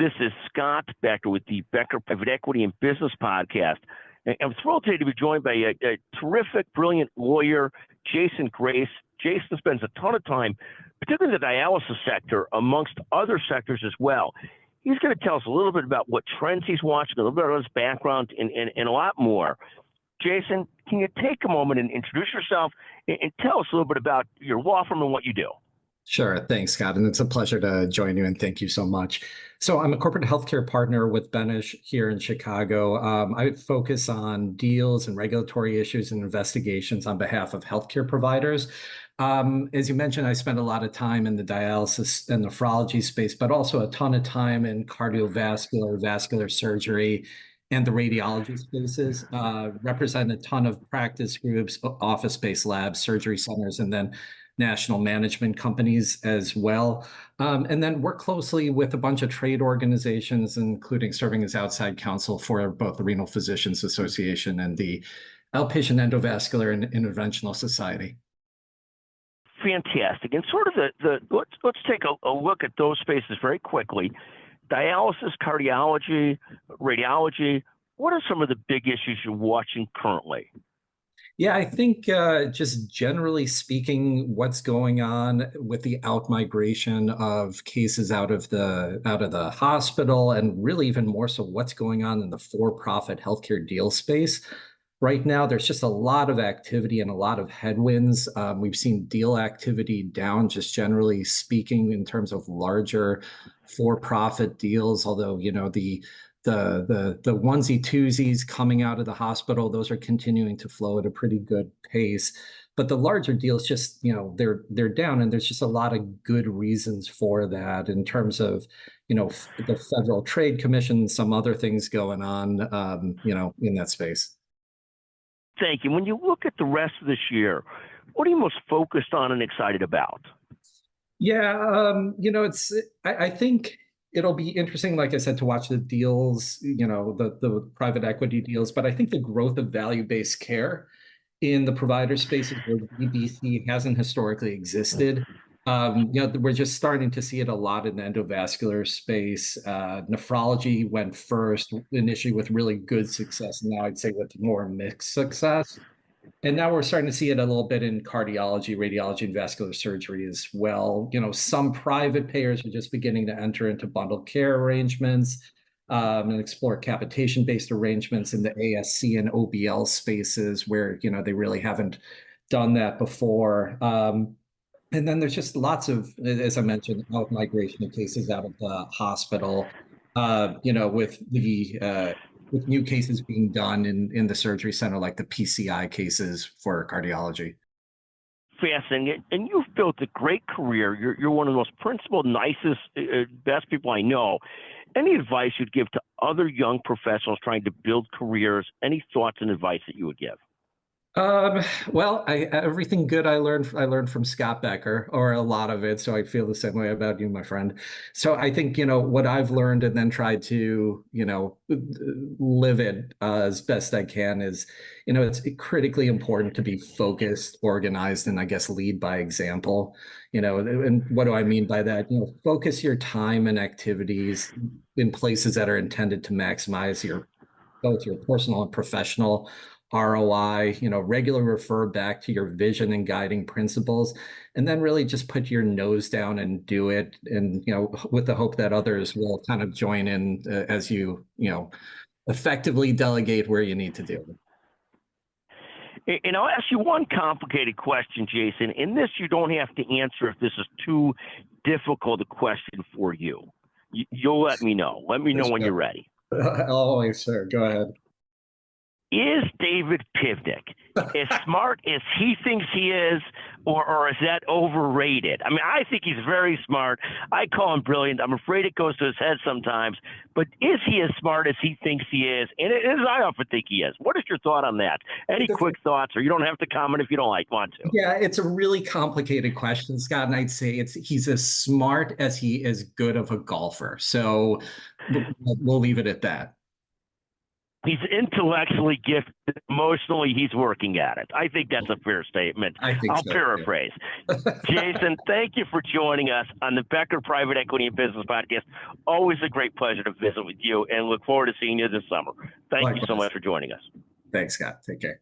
This is Scott Becker with the Becker Private Equity and Business Podcast. And I'm thrilled today to be joined by a terrific, brilliant lawyer, Jason Greis. Jason spends a ton of time, particularly in the dialysis sector, amongst other sectors as well. He's going to tell us a little bit about what trends he's watching, a little bit about his background, and a lot more. Jason, can you take a moment and introduce yourself and tell us a little bit about your law firm and what you do? Sure. Thanks, Scott. And it's a pleasure to join you, and thank you so much. So I'm a corporate healthcare partner with Bensch here in Chicago. I focus on deals and regulatory issues and investigations on behalf of healthcare providers. As you mentioned, I spend a lot of time in the dialysis and nephrology space, but also a ton of time in cardiovascular, vascular surgery, and the radiology spaces. Represent a ton of practice groups, office-based labs, surgery centers, and then national management companies as well. And then work closely with a bunch of trade organizations, including serving as outside counsel for both the Renal Physicians Association and the Outpatient Endovascular and Interventional Society. Fantastic. And sort of let's take a look at those spaces very quickly. Dialysis, cardiology, radiology, what are some of the big issues you're watching currently? Yeah, I think just generally speaking, what's going on with the outmigration of cases out of the hospital, and really even more so what's going on in the for-profit healthcare deal space. Right now, there's just a lot of activity and a lot of headwinds. We've seen deal activity down, just generally speaking, in terms of larger for-profit deals, although, you know, the onesie twosies coming out of the hospital, those are continuing to flow at a pretty good pace. But the larger deals just, you know, they're down, and there's just a lot of good reasons for that in terms of, you know, the Federal Trade Commission, some other things going on, you know, in that space. Thank you. When you look at the rest of this year, what are you most focused on and excited about? Yeah, you know, I think it'll be interesting, like I said, to watch the deals, you know, the private equity deals, but I think the growth of value-based care in the provider spaces where VBC hasn't historically existed. You know, we're just starting to see it a lot in the endovascular space. Nephrology went first initially with really good success, and now I'd say with more mixed success. And now we're starting to see it a little bit in cardiology, radiology, and vascular surgery as well. You know, some private payers are just beginning to enter into bundled care arrangements and explore capitation-based arrangements in the ASC and OBL spaces where, you know, they really haven't done that before. And then there's just lots of, as I mentioned, out migration of cases out of the hospital, you know, with new cases being done in the surgery center, like the PCI cases for cardiology. Fascinating. And you've built a great career. You're one of the most principled, nicest, best people I know. Any advice you'd give to other young professionals trying to build careers? Any thoughts and advice that you would give? Well, everything good I learned from Scott Becker, or a lot of it. So I feel the same way about you, my friend. So I think, you know, what I've learned and then tried to, you know, live it as best I can is, you know, it's critically important to be focused, organized, and I guess lead by example. You know, and what do I mean by that? You know, focus your time and activities in places that are intended to maximize both your personal and professional ROI, you know, regularly refer back to your vision and guiding principles, and then really just put your nose down and do it. And, you know, with the hope that others will kind of join in as you know, effectively delegate where you need to do it. And I'll ask you one complicated question, Jason. In this, you don't have to answer if this is too difficult a question for you. You'll let me know. Let me know when you're ready. Always, sir. Go ahead. Is David Pivnik as smart as he thinks he is, or is that overrated? I mean, I think he's very smart. I call him brilliant. I'm afraid it goes to his head sometimes. But is he as smart as he thinks he is? And as I often think he is. What is your thought on that? Any quick thoughts? Or you don't have to comment if you don't want to. Yeah, it's a really complicated question, Scott. And I'd say he's as smart as he is good of a golfer. So we'll leave it at that. He's intellectually gifted. Emotionally, he's working at it. I think that's a fair statement. I think I'll so, paraphrase. Jason, thank you for joining us on the Becker Private Equity and Business Podcast. Always a great pleasure to visit with you, and look forward to seeing you this summer. Thank you so much for joining us. Thanks, Scott. Take care.